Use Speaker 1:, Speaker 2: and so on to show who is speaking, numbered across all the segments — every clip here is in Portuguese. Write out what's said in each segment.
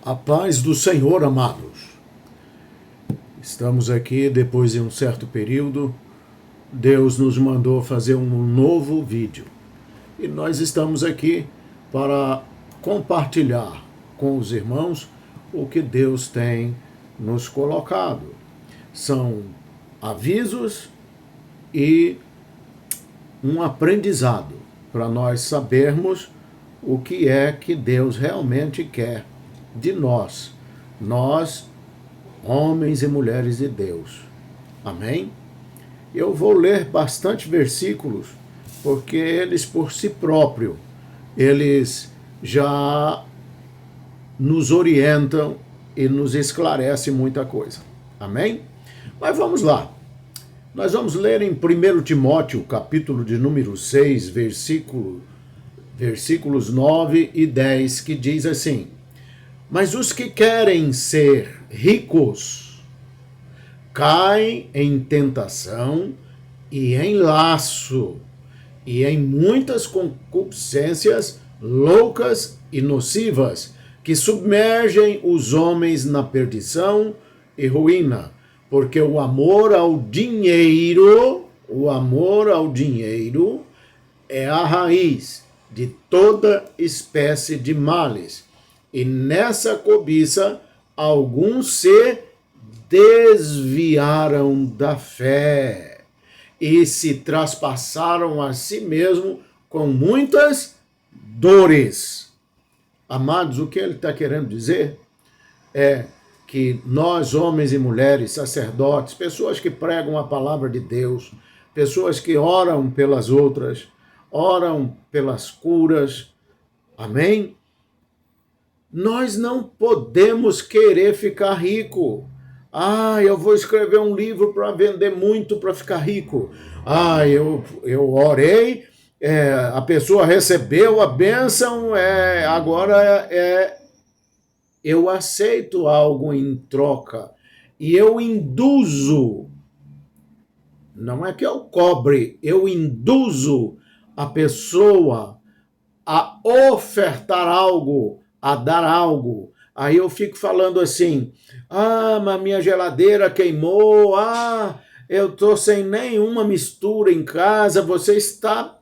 Speaker 1: A paz do Senhor, amados. Estamos aqui depois de um certo período. Deus nos mandou fazer um novo vídeo. E nós estamos aqui para compartilhar com os irmãos o que Deus tem nos colocado. São avisos e um aprendizado para nós sabermos o que é que Deus realmente quer de nós, homens e mulheres de Deus. Amém? Eu vou ler bastante versículos, porque eles por si próprios, eles já nos orientam e nos esclarecem muita coisa. Amém? Mas vamos lá. Nós vamos ler em 1 Timóteo, capítulo de número 6, versículos 9 e 10, que diz assim: mas os que querem ser ricos caem em tentação e em laço e em muitas concupiscências loucas e nocivas que submergem os homens na perdição e ruína, porque o amor ao dinheiro é a raiz de toda espécie de males. E nessa cobiça, alguns se desviaram da fé e se traspassaram a si mesmo com muitas dores. Amados, o que ele está querendo dizer é que nós, homens e mulheres, sacerdotes, pessoas que pregam a palavra de Deus, pessoas que oram pelas outras, oram pelas curas, amém? Nós não podemos querer ficar rico. Eu vou escrever um livro para vender muito para ficar rico. Eu orei, a pessoa recebeu a bênção, agora eu aceito algo em troca. E eu induzo, não é que eu cobre, eu induzo a pessoa a ofertar algo, a dar algo. Aí eu fico falando assim: mas minha geladeira queimou, eu tô sem nenhuma mistura em casa. Você está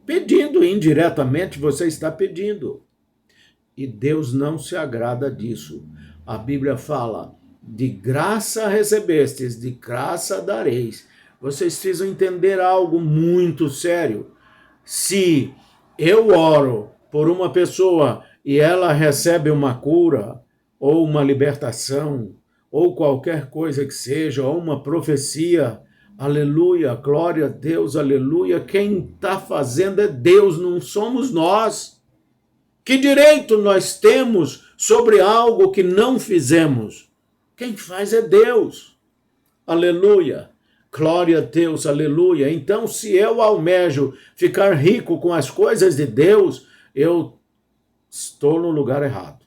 Speaker 1: pedindo, indiretamente você está pedindo. E Deus não se agrada disso. A Bíblia fala: de graça recebestes, de graça dareis. Vocês precisam entender algo muito sério. Se eu oro por uma pessoa e ela recebe uma cura, ou uma libertação, ou qualquer coisa que seja, ou uma profecia, aleluia, glória a Deus, aleluia, quem está fazendo é Deus, não somos nós. Que direito nós temos sobre algo que não fizemos? Quem faz é Deus, aleluia, glória a Deus, aleluia. Então, se eu almejo ficar rico com as coisas de Deus, eu estou no lugar errado.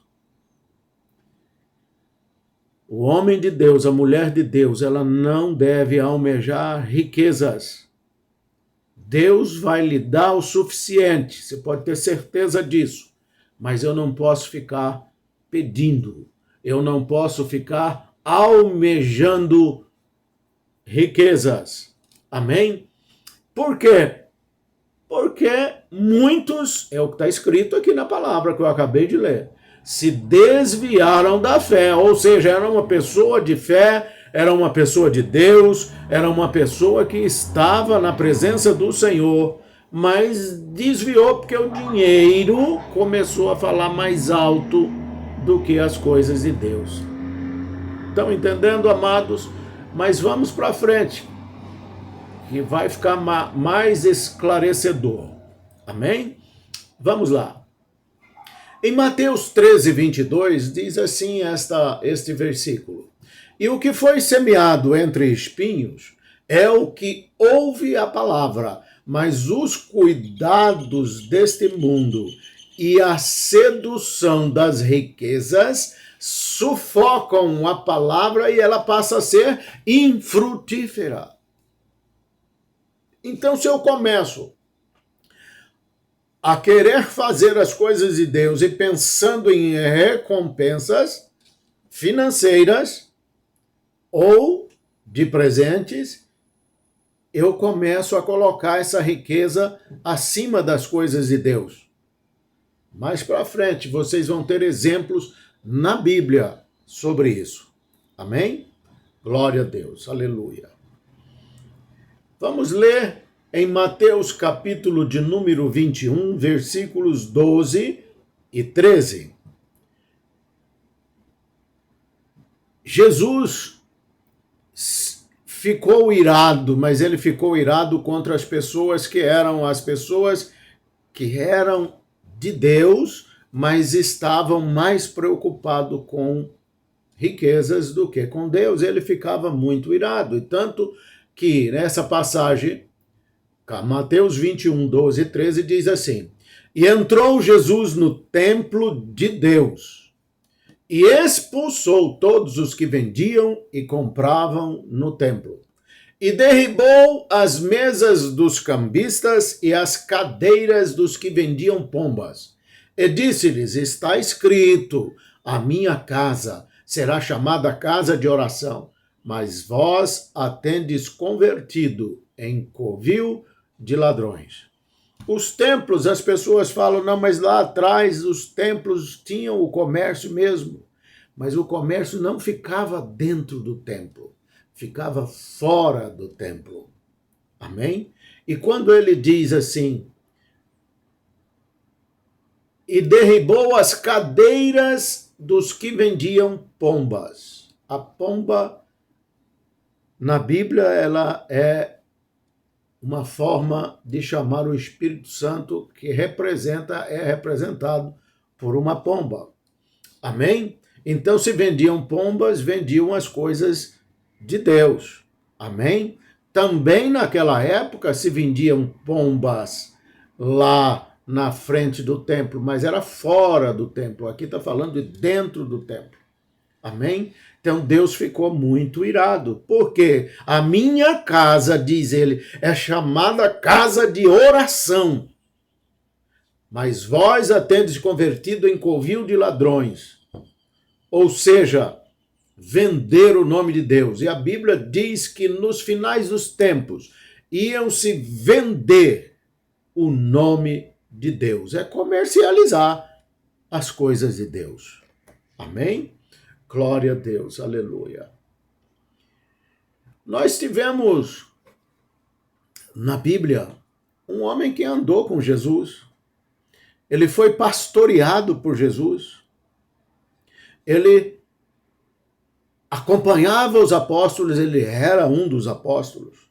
Speaker 1: O homem de Deus, a mulher de Deus, ela não deve almejar riquezas. Deus vai lhe dar o suficiente, você pode ter certeza disso. Mas eu não posso ficar pedindo, eu não posso ficar almejando riquezas. Amém? Por quê? Porque muitos, é o que está escrito aqui na palavra que eu acabei de ler, se desviaram da fé, ou seja, era uma pessoa de fé, era uma pessoa de Deus, era uma pessoa que estava na presença do Senhor, mas desviou porque o dinheiro começou a falar mais alto do que as coisas de Deus. Estão entendendo, amados? Mas vamos para frente, que vai ficar mais esclarecedor. Amém? Vamos lá. Em Mateus 13, 22, diz assim este versículo: e o que foi semeado entre espinhos é o que ouve a palavra, mas os cuidados deste mundo e a sedução das riquezas sufocam a palavra e ela passa a ser infrutífera. Então, se eu começo a querer fazer as coisas de Deus e pensando em recompensas financeiras ou de presentes, eu começo a colocar essa riqueza acima das coisas de Deus. Mais para frente, vocês vão ter exemplos na Bíblia sobre isso. Amém? Glória a Deus. Aleluia. Vamos ler em Mateus capítulo de número 21, versículos 12 e 13. Jesus ficou irado, mas ele ficou irado contra as pessoas que eram de Deus, mas estavam mais preocupados com riquezas do que com Deus. Ele ficava muito irado, e tanto que nessa passagem, Mateus 21, 12 e 13, diz assim: E entrou Jesus no templo de Deus, e expulsou todos os que vendiam e compravam no templo, e derribou as mesas dos cambistas e as cadeiras dos que vendiam pombas. E disse-lhes: Está escrito, a minha casa será chamada casa de oração, mas vós a tendes convertido em covil de ladrões. Os templos, as pessoas falam, não, mas lá atrás os templos tinham o comércio mesmo, mas o comércio não ficava dentro do templo, ficava fora do templo. Amém? E quando ele diz assim, e derribou as cadeiras dos que vendiam pombas. A pomba, na Bíblia, ela é uma forma de chamar o Espírito Santo que é representado por uma pomba. Amém? Então, se vendiam pombas, vendiam as coisas de Deus. Amém? Também naquela época se vendiam pombas lá na frente do templo, mas era fora do templo. Aqui está falando de dentro do templo. Amém? Então Deus ficou muito irado, porque a minha casa, diz ele, é chamada casa de oração, mas vós a tendes convertido em covil de ladrões. Ou seja, vender o nome de Deus. E a Bíblia diz que nos finais dos tempos iam se vender o nome de Deus. É comercializar as coisas de Deus. Amém? Glória a Deus, aleluia. Nós tivemos na Bíblia um homem que andou com Jesus. Ele foi pastoreado por Jesus. Ele acompanhava os apóstolos, ele era um dos apóstolos.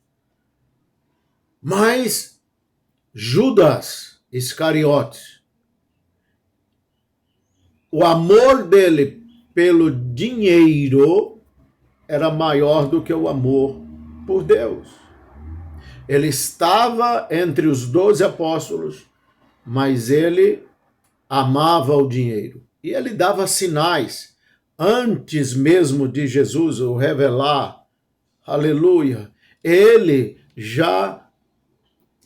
Speaker 1: Mas Judas Iscariotes, o amor dele pelo dinheiro era maior do que o amor por Deus. Ele estava entre os 12 apóstolos, mas ele amava o dinheiro. E ele dava sinais antes mesmo de Jesus o revelar. Aleluia! Ele já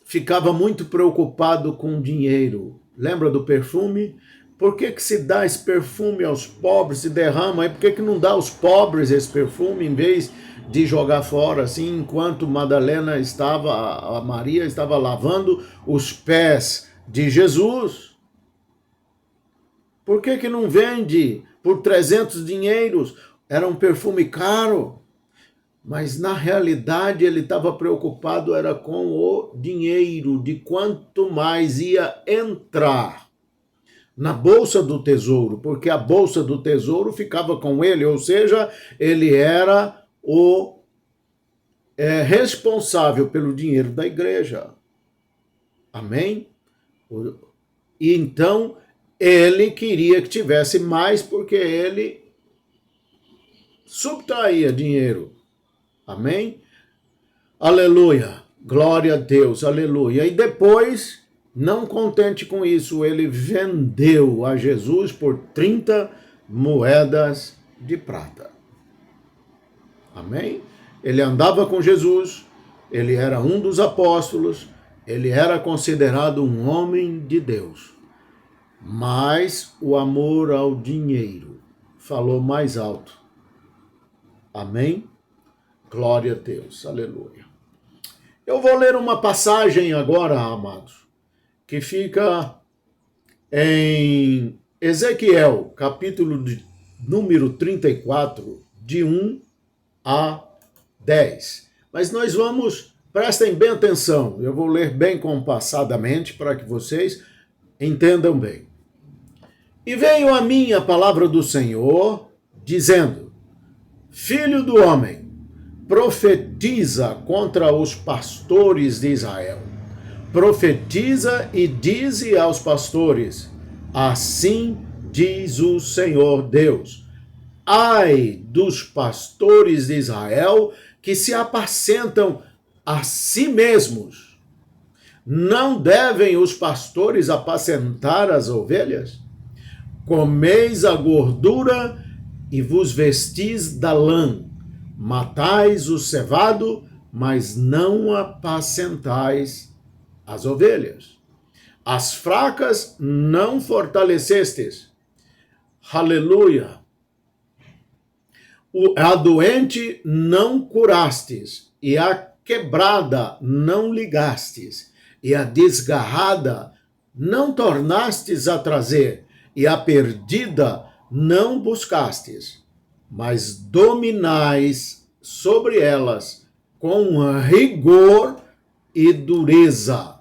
Speaker 1: ficava muito preocupado com o dinheiro. Lembra do perfume? Por que se dá esse perfume aos pobres, se derrama? E por que não dá aos pobres esse perfume, em vez de jogar fora, assim, enquanto a Maria estava lavando os pés de Jesus? Por que não vende por 300 dinheiros? Era um perfume caro. Mas na realidade ele estava preocupado era com o dinheiro, de quanto mais ia entrar na bolsa do tesouro, porque a bolsa do tesouro ficava com ele, ou seja, ele era o responsável pelo dinheiro da igreja. Amém? E então ele queria que tivesse mais, porque ele subtraía dinheiro. Amém? Aleluia. Glória a Deus. Aleluia. E depois, não contente com isso, ele vendeu a Jesus por 30 moedas de prata. Amém? Ele andava com Jesus, ele era um dos apóstolos, Ele era considerado um homem de Deus, mas o amor ao dinheiro falou mais alto. Amém? Glória a Deus, aleluia. Eu vou ler uma passagem agora, amados, que fica em Ezequiel, capítulo de número 34, de 1 a 10. Mas nós prestem bem atenção, eu vou ler bem compassadamente para que vocês entendam bem. E veio a mim a palavra do Senhor, dizendo: Filho do homem, profetiza contra os pastores de Israel. Profetiza e dize aos pastores: assim diz o Senhor Deus: ai dos pastores de Israel que se apacentam a si mesmos. Não devem os pastores apacentar as ovelhas? Comeis a gordura e vos vestis da lã. Matais o cevado, mas não apacentais as ovelhas. As fracas não fortalecestes. Aleluia. A doente não curastes, e a quebrada não ligastes, e a desgarrada não tornastes a trazer, e a perdida não buscastes, mas dominais sobre elas com rigor e dureza.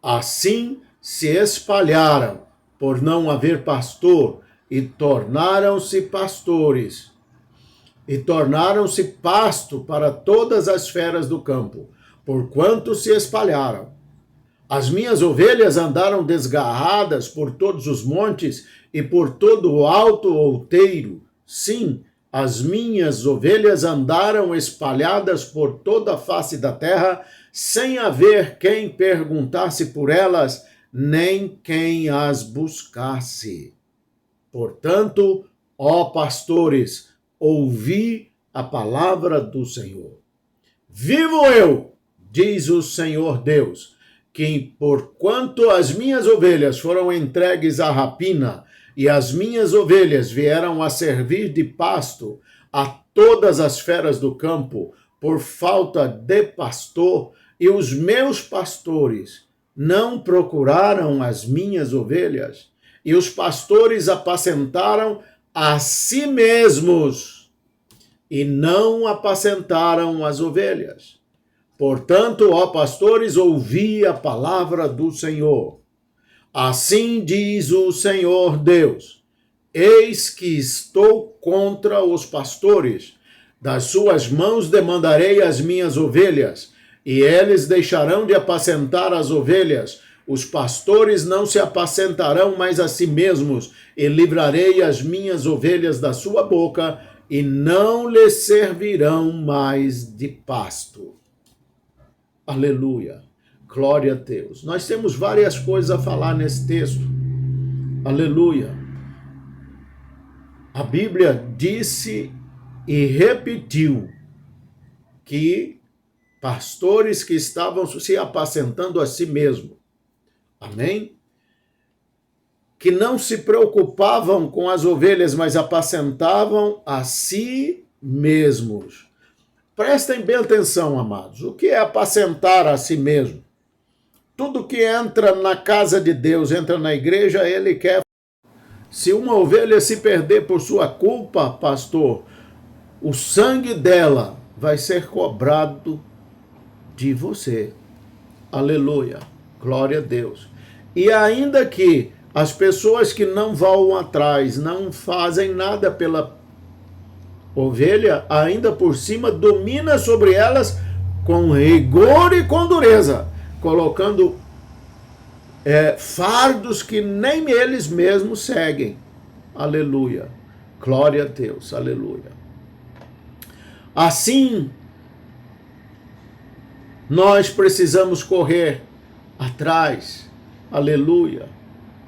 Speaker 1: Assim se espalharam por não haver pastor, e tornaram-se pastores, e tornaram-se pasto para todas as feras do campo, porquanto se espalharam. As minhas ovelhas andaram desgarradas por todos os montes e por todo o alto outeiro. Sim, as minhas ovelhas andaram espalhadas por toda a face da terra, sem haver quem perguntasse por elas, nem quem as buscasse. Portanto, ó pastores, ouvi a palavra do Senhor. Vivo eu, diz o Senhor Deus, que porquanto as minhas ovelhas foram entregues à rapina, e as minhas ovelhas vieram a servir de pasto a todas as feras do campo, por falta de pastor, e os meus pastores não procuraram as minhas ovelhas, e os pastores apacentaram a si mesmos, e não apacentaram as ovelhas. Portanto, ó pastores, ouvi a palavra do Senhor. Assim diz o Senhor Deus: eis que estou contra os pastores, das suas mãos demandarei as minhas ovelhas, e eles deixarão de apacentar as ovelhas. Os pastores não se apacentarão mais a si mesmos, e livrarei as minhas ovelhas da sua boca, e não lhes servirão mais de pasto. Aleluia. Glória a Deus. Nós temos várias coisas a falar nesse texto. Aleluia. A Bíblia disse e repetiu que pastores que estavam se apacentando a si mesmo. Amém? Que não se preocupavam com as ovelhas, mas apacentavam a si mesmos. Prestem bem atenção, amados. O que é apacentar a si mesmo? Tudo que entra na casa de Deus, entra na igreja, ele quer. Se uma ovelha se perder por sua culpa, pastor, o sangue dela vai ser cobrado de você. Aleluia. Glória a Deus. E ainda que as pessoas que não vão atrás, não fazem nada pela ovelha, ainda por cima domina sobre elas com rigor e com dureza, colocando fardos que nem eles mesmos seguem. Aleluia. Glória a Deus. Aleluia. Assim, nós precisamos correr atrás, aleluia,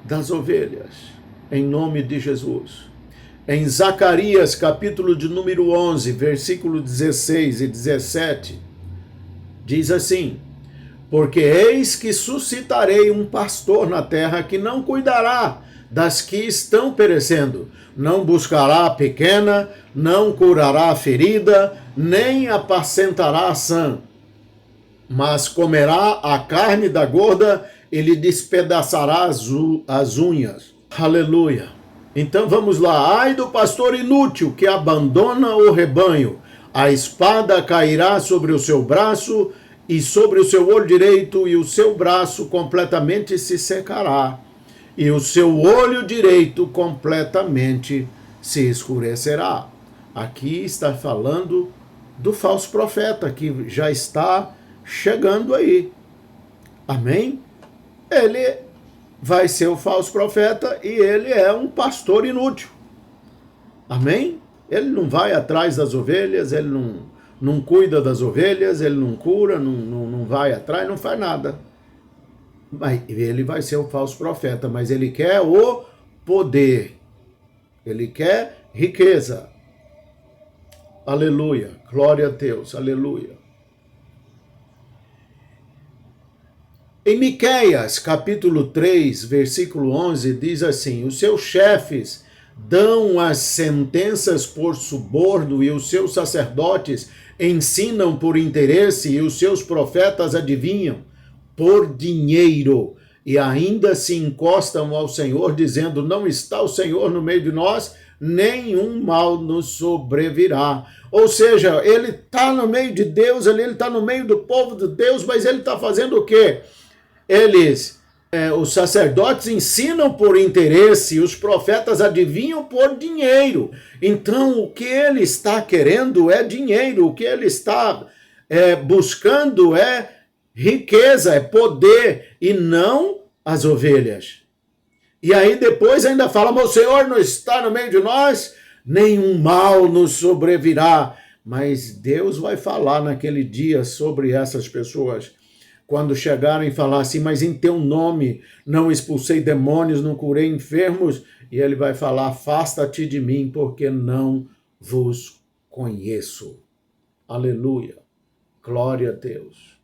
Speaker 1: das ovelhas, em nome de Jesus. Em Zacarias, capítulo de número 11, versículo 16 e 17, diz assim: Porque eis que suscitarei um pastor na terra que não cuidará das que estão perecendo, não buscará a pequena, não curará a ferida, nem apacentará a sã, mas comerá a carne da gorda e lhe despedaçará as unhas. Aleluia. Então vamos lá. Ai do pastor inútil que abandona o rebanho. A espada cairá sobre o seu braço e sobre o seu olho direito, e o seu braço completamente se secará, e o seu olho direito completamente se escurecerá. Aqui está falando do falso profeta que já está chegando aí. Amém? Ele vai ser o falso profeta e ele é um pastor inútil. Amém? Ele não vai atrás das ovelhas, ele não cuida das ovelhas, ele não cura, não vai atrás, não faz nada. Mas ele vai ser o falso profeta, mas ele quer o poder, ele quer riqueza. Aleluia, glória a Deus, aleluia. Em Miqueias, capítulo 3, versículo 11, diz assim: os seus chefes dão as sentenças por suborno, e os seus sacerdotes ensinam por interesse, e os seus profetas adivinham por dinheiro, e ainda se encostam ao Senhor, dizendo: não está o Senhor no meio de nós, nenhum mal nos sobrevirá. Ou seja, ele está no meio de Deus, ele está no meio do povo de Deus, mas ele está fazendo o quê? Os sacerdotes ensinam por interesse, os profetas adivinham por dinheiro. Então, o que ele está querendo é dinheiro, o que ele está buscando é riqueza, é poder, e não as ovelhas. E aí depois ainda fala: mas o Senhor não está no meio de nós, nenhum mal nos sobrevirá. Mas Deus vai falar naquele dia sobre essas pessoas. Quando chegarem e falar assim: mas em teu nome não expulsei demônios, não curei enfermos, e ele vai falar: afasta-te de mim, porque não vos conheço. Aleluia, glória a Deus.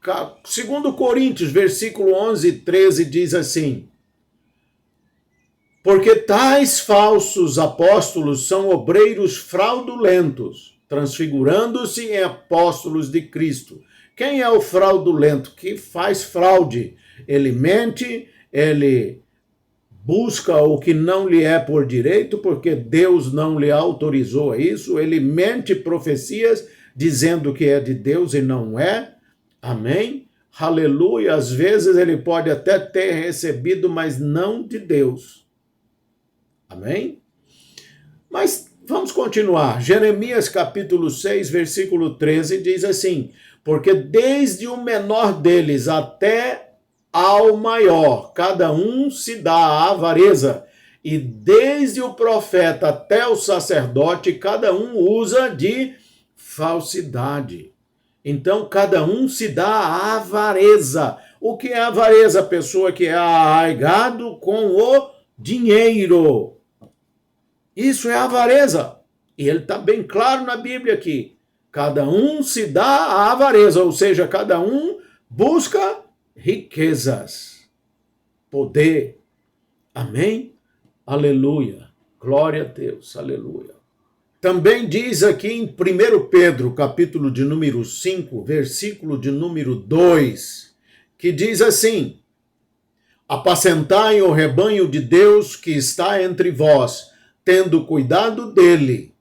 Speaker 1: 2 Coríntios, versículo 11 e 13, diz assim: porque tais falsos apóstolos são obreiros fraudulentos, transfigurando-se em apóstolos de Cristo. Quem é o fraudulento? Que faz fraude. Ele mente, ele busca o que não lhe é por direito, porque Deus não lhe autorizou a isso. Ele mente profecias, dizendo que é de Deus e não é. Amém? Aleluia. Às vezes ele pode até ter recebido, mas não de Deus. Amém? Mas vamos continuar. Jeremias capítulo 6, versículo 13 diz assim: porque desde o menor deles até ao maior, cada um se dá à avareza, e desde o profeta até o sacerdote, cada um usa de falsidade. Então, cada um se dá à avareza. O que é avareza? A pessoa que é arraigado com o dinheiro. Isso é avareza. E ele está bem claro na Bíblia aqui. Cada um se dá à avareza, ou seja, cada um busca riquezas, poder. Amém? Aleluia. Glória a Deus. Aleluia. Também diz aqui em 1 Pedro, capítulo de número 5, versículo de número 2, que diz assim: apacentai o rebanho de Deus que está entre vós, tendo cuidado dele,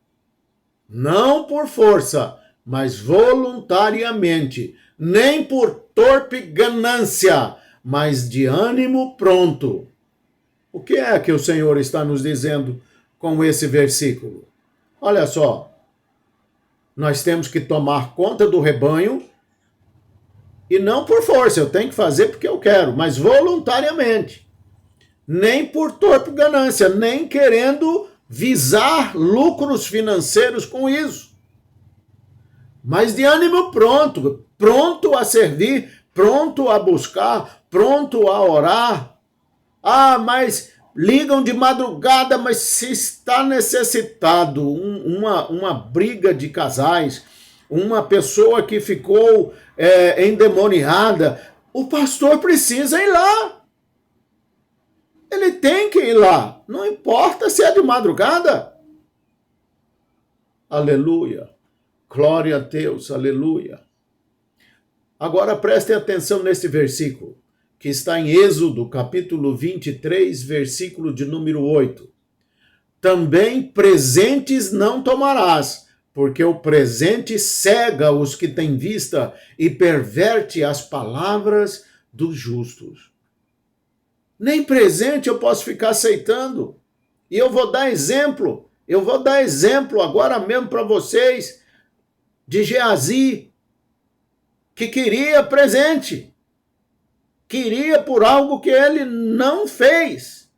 Speaker 1: não por força, mas voluntariamente, nem por torpe ganância, mas de ânimo pronto. O que é que o Senhor está nos dizendo com esse versículo? Olha só, nós temos que tomar conta do rebanho, e não por força, eu tenho que fazer porque eu quero, mas voluntariamente. Nem por torpe ganância, nem querendo visar lucros financeiros com isso. Mas de ânimo pronto, pronto a servir, pronto a buscar, pronto a orar. Ah, mas ligam de madrugada, mas se está necessitado, uma briga de casais, uma pessoa que ficou endemoniada, o pastor precisa ir lá. Ele tem que ir lá, não importa se é de madrugada. Aleluia. Glória a Deus, aleluia. Agora prestem atenção nesse versículo, que está em Êxodo, capítulo 23, versículo de número 8. Também presentes não tomarás, porque o presente cega os que têm vista e perverte as palavras dos justos. Nem presente eu posso ficar aceitando. E eu vou dar exemplo agora mesmo para vocês de Geazi, que queria presente. Queria por algo que ele não fez.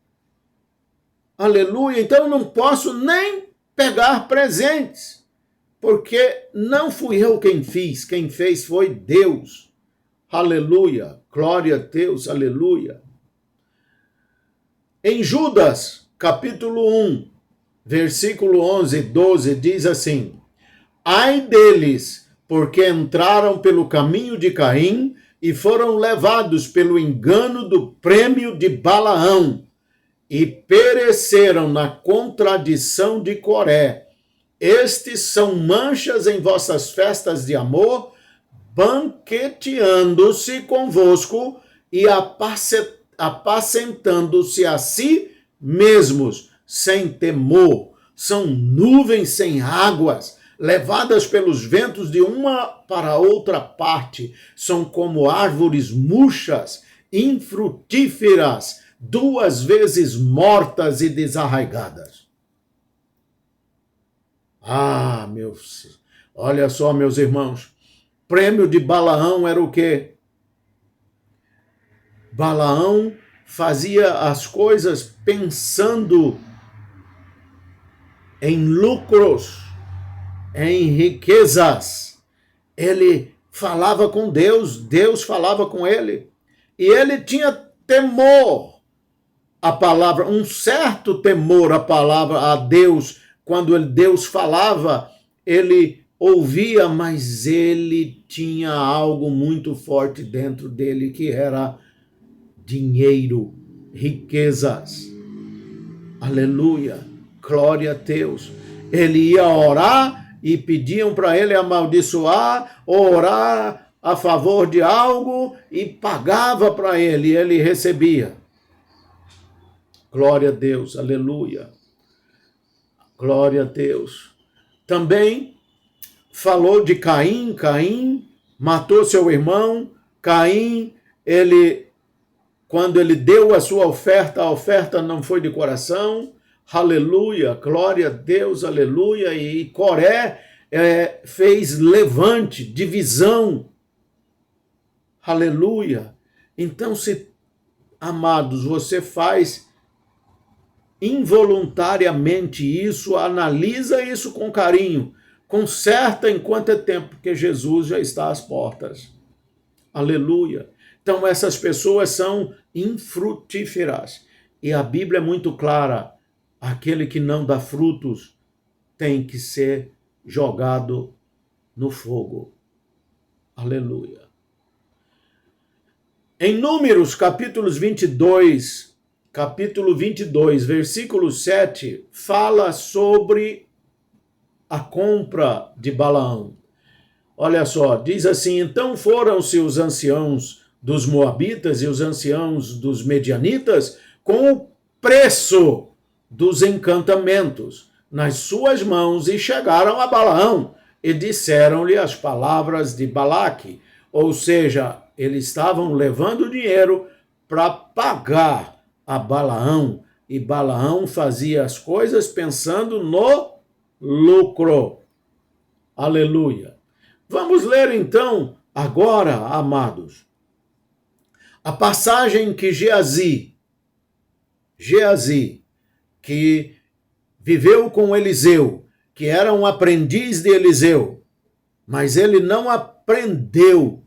Speaker 1: Aleluia. Então eu não posso nem pegar presentes, porque não fui eu quem fiz. Quem fez foi Deus. Aleluia. Glória a Deus. Aleluia. Em Judas, capítulo 1, versículo 11 e 12, diz assim: ai deles, porque entraram pelo caminho de Caim e foram levados pelo engano do prêmio de Balaão e pereceram na contradição de Coré. Estes são manchas em vossas festas de amor, banqueteando-se convosco e apacentando-se a si mesmos, sem temor. São nuvens sem águas, levadas pelos ventos de uma para outra parte. São como árvores murchas, infrutíferas, 2 vezes mortas e desarraigadas. Ah, olha só, meus irmãos, prêmio de Balaão era o quê? Balaão fazia as coisas pensando em lucros, em riquezas. Ele falava com Deus, Deus falava com ele. E ele tinha temor à palavra, um certo temor à palavra, a Deus. Quando Deus falava, ele ouvia, mas ele tinha algo muito forte dentro dele, que era dinheiro, riquezas. Aleluia, glória a Deus. Ele ia orar e pediam para ele amaldiçoar, orar a favor de algo e pagava para ele, e ele recebia. Glória a Deus, aleluia. Glória a Deus. Também falou de Caim. Caim matou seu irmão. Caim, quando ele deu a sua oferta, a oferta não foi de coração. Aleluia, glória a Deus, aleluia. E Coré fez levante, divisão. Aleluia. Então, amados, você faz involuntariamente isso, analisa isso com carinho, conserta enquanto é tempo, porque Jesus já está às portas. Aleluia. Então essas pessoas são infrutíferas. E a Bíblia é muito clara, aquele que não dá frutos tem que ser jogado no fogo. Aleluia. Em Números, capítulo 22, versículo 7, fala sobre a compra de Balaão. Olha só, diz assim: então foram-se os anciãos dos Moabitas e os anciãos dos Medianitas com o preço dos encantamentos nas suas mãos e chegaram a Balaão e disseram-lhe as palavras de Balaque. Ou seja, eles estavam levando dinheiro para pagar a Balaão, e Balaão fazia as coisas pensando no lucro. Aleluia. Vamos ler então agora, amados, a passagem que Geazi, que viveu com Eliseu, que era um aprendiz de Eliseu, mas ele não aprendeu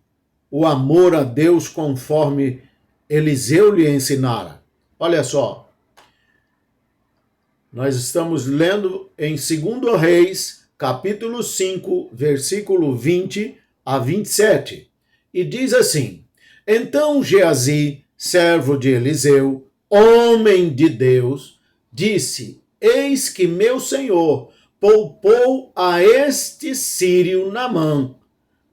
Speaker 1: o amor a Deus conforme Eliseu lhe ensinara. Olha só, nós estamos lendo em 2 Reis, capítulo 5, versículo 20 a 27. E diz assim: Então Geazi, servo de Eliseu, homem de Deus, disse: Eis que meu senhor poupou a este sírio Naamã,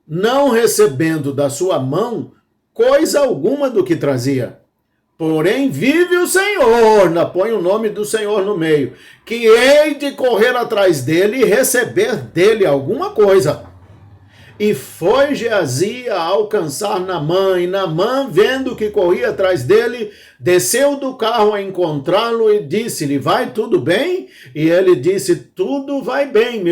Speaker 1: não recebendo da sua mão coisa alguma do que trazia. Porém, vive o Senhor, põe o nome do Senhor no meio, que hei de correr atrás dele e receber dele alguma coisa. E foi Geazi a alcançar Naamã, e Naamã, vendo que corria atrás dele, desceu do carro a encontrá-lo e disse-lhe: Vai tudo bem? E ele disse: Tudo vai bem,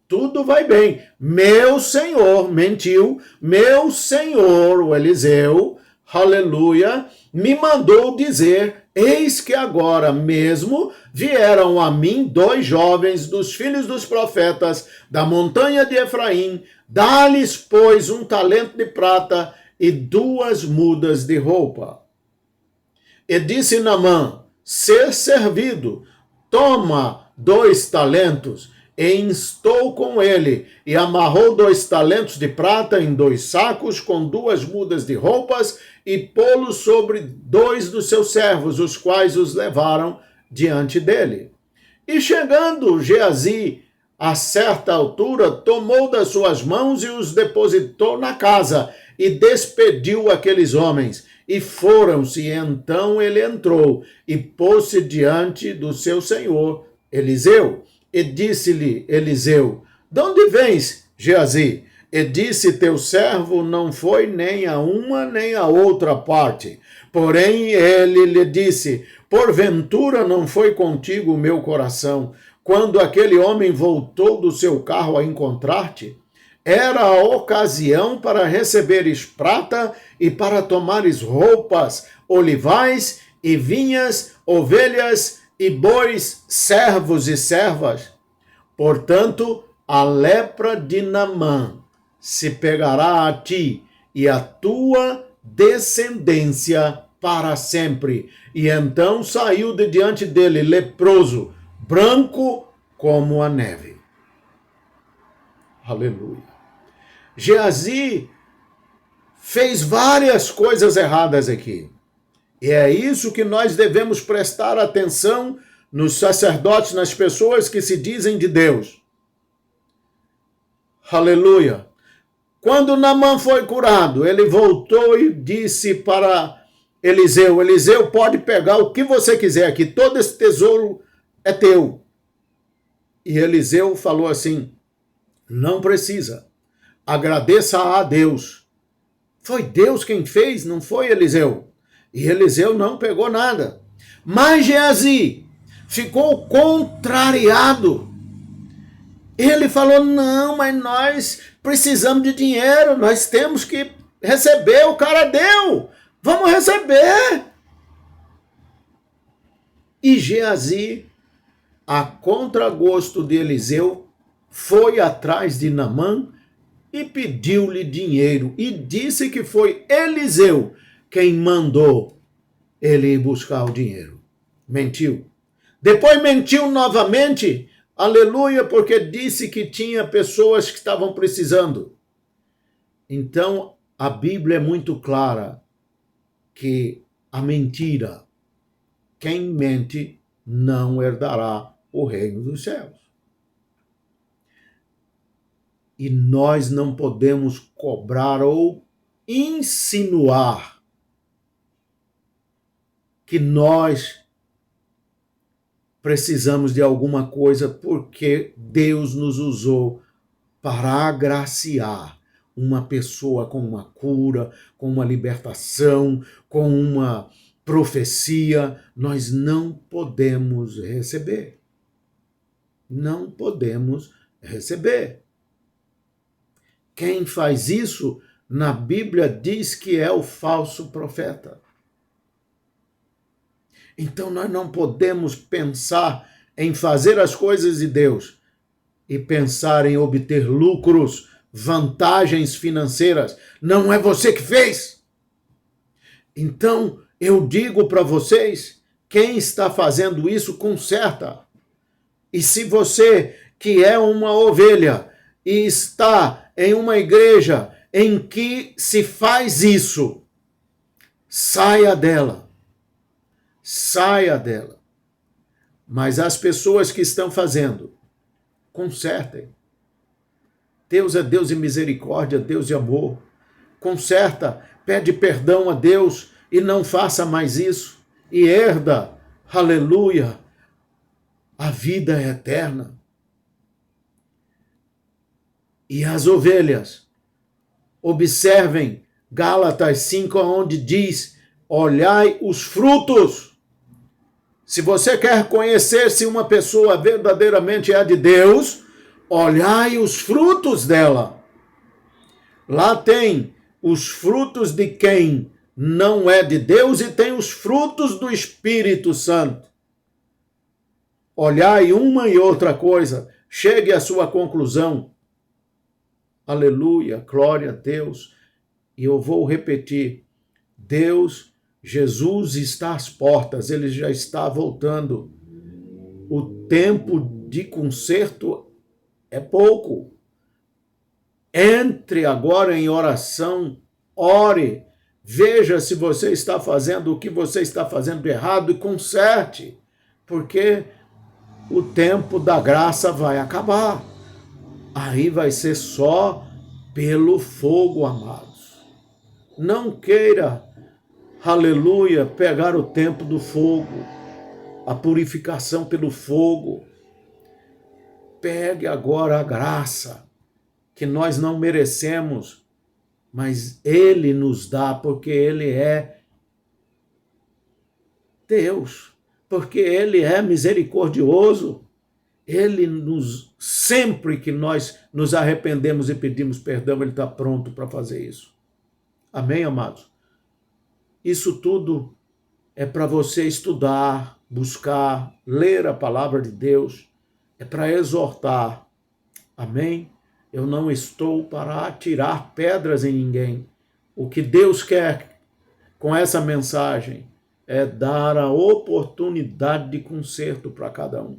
Speaker 1: tudo vai bem. Meu senhor, mentiu, meu senhor, o Eliseu, aleluia, me mandou dizer: Eis que agora mesmo vieram a mim 2 jovens dos filhos dos profetas da montanha de Efraim, dá-lhes, pois, 1 talento de prata e 2 mudas de roupa. E disse Naamã: Ser servido, toma 2 talentos, e instou com ele, e amarrou 2 talentos de prata em 2 sacos com 2 mudas de roupas, e pô-los sobre 2 dos seus servos, os quais os levaram diante dele. E chegando Geazi a certa altura, tomou das suas mãos e os depositou na casa, e despediu aqueles homens, e foram-se. Então ele entrou, e pôs-se diante do seu senhor Eliseu. E disse-lhe Eliseu: De onde vens, Geazi? E disse: Teu servo não foi nem a uma nem a outra parte. Porém ele lhe disse: Porventura não foi contigo o meu coração, quando aquele homem voltou do seu carro a encontrar-te? Era a ocasião para receberes prata e para tomares roupas, olivais e vinhas, ovelhas e bois, servos e servas. Portanto, a lepra de Naamã se pegará a ti e a tua descendência para sempre. E então saiu de diante dele leproso, branco como a neve. Aleluia. Geazi fez várias coisas erradas aqui. E é isso que nós devemos prestar atenção nos sacerdotes, nas pessoas que se dizem de Deus. Aleluia. Quando Naamã foi curado, ele voltou e disse para Eliseu: Eliseu, pode pegar o que você quiser aqui, todo esse tesouro é teu. E Eliseu falou assim: não precisa, agradeça a Deus. Foi Deus quem fez, não foi Eliseu. E Eliseu não pegou nada. Mas Geazi ficou contrariado. Ele falou: não, mas nós precisamos de dinheiro, nós temos que receber, o cara deu, vamos receber. E Geazi, a contragosto de Eliseu, foi atrás de Naamã e pediu-lhe dinheiro, e disse que foi Eliseu quem mandou ele ir buscar o dinheiro. Mentiu. Depois mentiu novamente, aleluia, porque disse que tinha pessoas que estavam precisando. Então, a Bíblia é muito clara que a mentira, quem mente não herdará o reino dos céus. E nós não podemos cobrar ou insinuar que nós precisamos de alguma coisa porque Deus nos usou para agraciar uma pessoa com uma cura, com uma libertação, com uma profecia. Nós não podemos receber. Não podemos receber. Quem faz isso, na Bíblia diz que é o falso profeta. Então nós não podemos pensar em fazer as coisas de Deus e pensar em obter lucros, vantagens financeiras. Não é você que fez. Então eu digo para vocês, quem está fazendo isso, conserta. E se você que é uma ovelha e está em uma igreja em que se faz isso, saia dela. Saia dela. Mas as pessoas que estão fazendo, consertem. Deus é Deus de misericórdia, Deus de amor. Conserta, pede perdão a Deus e não faça mais isso. E herda, aleluia, a vida eterna. E as ovelhas, observem Gálatas 5, onde diz, olhai os frutos. Se você quer conhecer se uma pessoa verdadeiramente é de Deus, olhai os frutos dela. Lá tem os frutos de quem não é de Deus e tem os frutos do Espírito Santo. Olhai uma e outra coisa, chegue à sua conclusão. Aleluia, glória a Deus. E eu vou repetir, Jesus está às portas, ele já está voltando. O tempo de conserto é pouco. Entre agora em oração, ore, veja se você está fazendo o que você está fazendo de errado e conserte, porque o tempo da graça vai acabar. Aí vai ser só pelo fogo, amados. Não queira, aleluia, pegar o tempo do fogo, a purificação pelo fogo. Pegue agora a graça, que nós não merecemos, mas Ele nos dá, porque Ele é Deus, porque Ele é misericordioso. Ele sempre que nós nos arrependemos e pedimos perdão, Ele está pronto para fazer isso. Amém, amados? Isso tudo é para você estudar, buscar, ler a palavra de Deus, é para exortar. Amém? Eu não estou para atirar pedras em ninguém. O que Deus quer com essa mensagem é dar a oportunidade de conserto para cada um.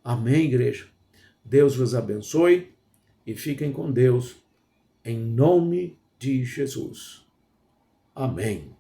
Speaker 1: Amém, igreja? Deus vos abençoe e fiquem com Deus, em nome de Jesus. Amém.